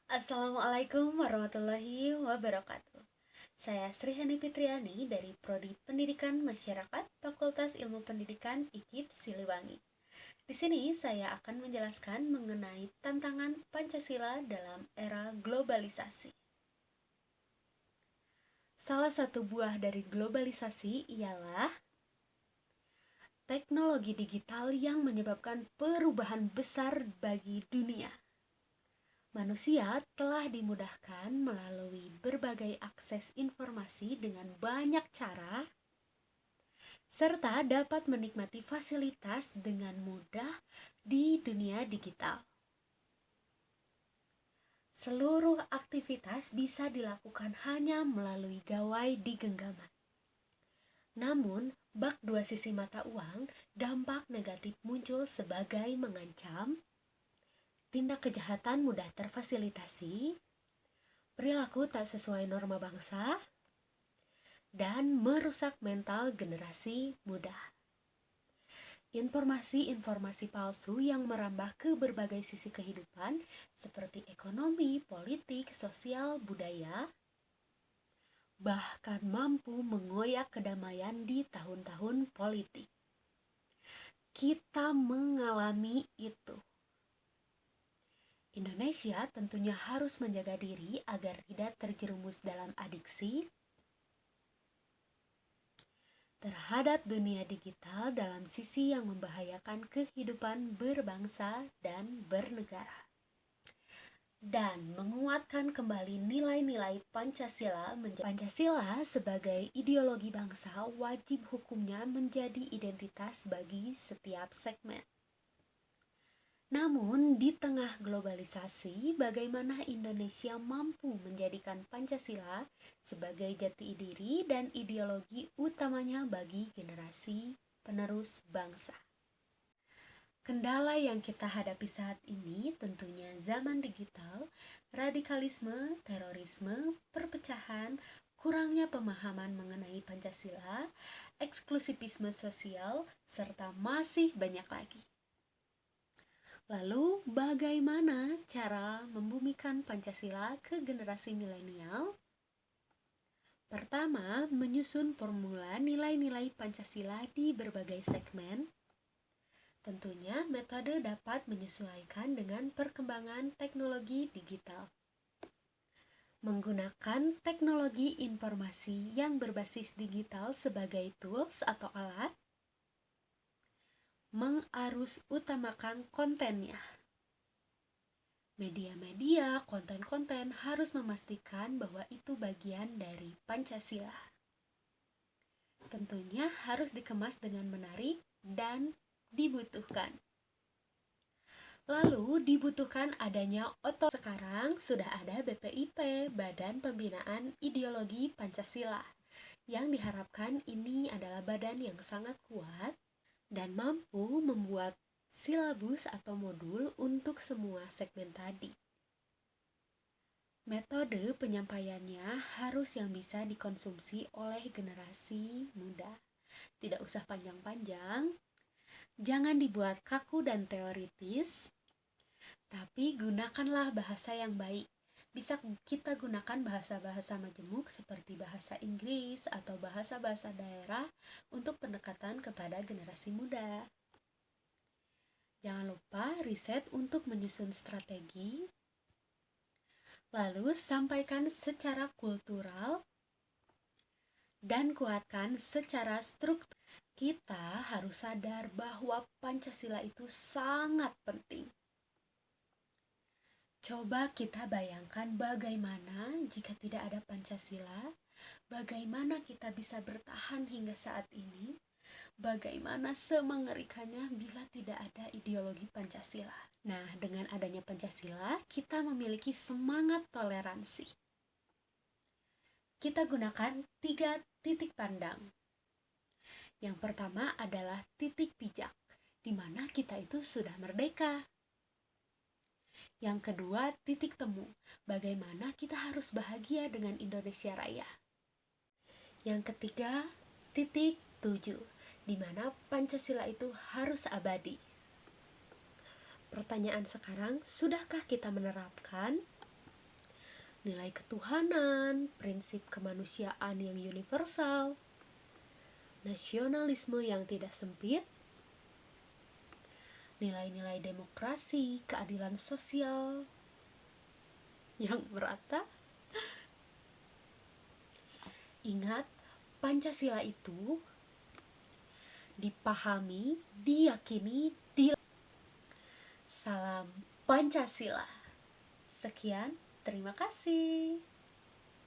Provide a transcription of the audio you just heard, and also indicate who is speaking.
Speaker 1: Assalamualaikum warahmatullahi wabarakatuh. Saya Srihani Fitriani dari Prodi Pendidikan Masyarakat Fakultas Ilmu Pendidikan IKIP Siliwangi. Di sini saya akan menjelaskan mengenai tantangan Pancasila dalam era globalisasi. Salah satu buah dari globalisasi ialah teknologi digital yang menyebabkan perubahan besar bagi dunia. Manusia telah dimudahkan melalui berbagai akses informasi dengan banyak cara, serta dapat menikmati fasilitas dengan mudah di dunia digital. Seluruh aktivitas bisa dilakukan hanya melalui gawai di genggaman. Namun, bak dua sisi mata uang, dampak negatif muncul sebagai mengancam tindak kejahatan mudah terfasilitasi, perilaku tak sesuai norma bangsa, dan merusak mental generasi muda. Informasi-informasi palsu yang merambah ke berbagai sisi kehidupan seperti ekonomi, politik, sosial, budaya, bahkan mampu mengoyak kedamaian di tahun-tahun politik. Kita mengalami itu. Indonesia tentunya harus menjaga diri agar tidak terjerumus dalam adiksi terhadap dunia digital dalam sisi yang membahayakan kehidupan berbangsa dan bernegara. Dan menguatkan kembali nilai-nilai Pancasila. Pancasila sebagai ideologi bangsa wajib hukumnya menjadi identitas bagi setiap segmen. Namun, di tengah globalisasi, bagaimana Indonesia mampu menjadikan Pancasila sebagai jati diri dan ideologi utamanya bagi generasi penerus bangsa? Kendala yang kita hadapi saat ini tentunya zaman digital, radikalisme, terorisme, perpecahan, kurangnya pemahaman mengenai Pancasila, eksklusivisme sosial, serta masih banyak lagi. Lalu, bagaimana cara membumikan Pancasila ke generasi milenial? Pertama, menyusun formula nilai-nilai Pancasila di berbagai segmen. Tentunya, metode dapat menyesuaikan dengan perkembangan teknologi digital. Menggunakan teknologi informasi yang berbasis digital sebagai tools atau alat, mengarus utamakan kontennya. Media-media, konten-konten harus memastikan bahwa itu bagian dari Pancasila. Tentunya harus dikemas dengan menarik dan dibutuhkan. Lalu dibutuhkan adanya sekarang sudah ada BPIP, Badan Pembinaan Ideologi Pancasila, yang diharapkan ini adalah badan yang sangat kuat dan mampu membuat silabus atau modul untuk semua segmen tadi. Metode penyampaiannya harus yang bisa dikonsumsi oleh generasi muda. Tidak usah panjang-panjang, jangan dibuat kaku dan teoritis, tapi gunakanlah bahasa yang baik. Bisa kita gunakan bahasa-bahasa majemuk seperti bahasa Inggris atau bahasa-bahasa daerah untuk pendekatan kepada generasi muda. Jangan lupa riset untuk menyusun strategi. Lalu sampaikan secara kultural dan kuatkan secara struktur. Kita harus sadar bahwa Pancasila itu sangat penting. Coba kita bayangkan bagaimana jika tidak ada Pancasila, bagaimana kita bisa bertahan hingga saat ini, bagaimana semengerikannya bila tidak ada ideologi Pancasila. Nah, dengan adanya Pancasila, kita memiliki semangat toleransi. Kita gunakan 3 titik pandang. Yang pertama adalah titik pijak, di mana kita itu sudah merdeka. Yang kedua, titik temu, bagaimana kita harus bahagia dengan Indonesia Raya. Yang ketiga, titik tuju, di mana Pancasila itu harus abadi. Pertanyaan sekarang, sudahkah kita menerapkan? nilai ketuhanan, prinsip kemanusiaan yang universal, nasionalisme yang tidak sempit, nilai-nilai demokrasi, keadilan sosial yang merata. Ingat, Pancasila itu dipahami, diyakini, Salam Pancasila. Sekian, terima kasih.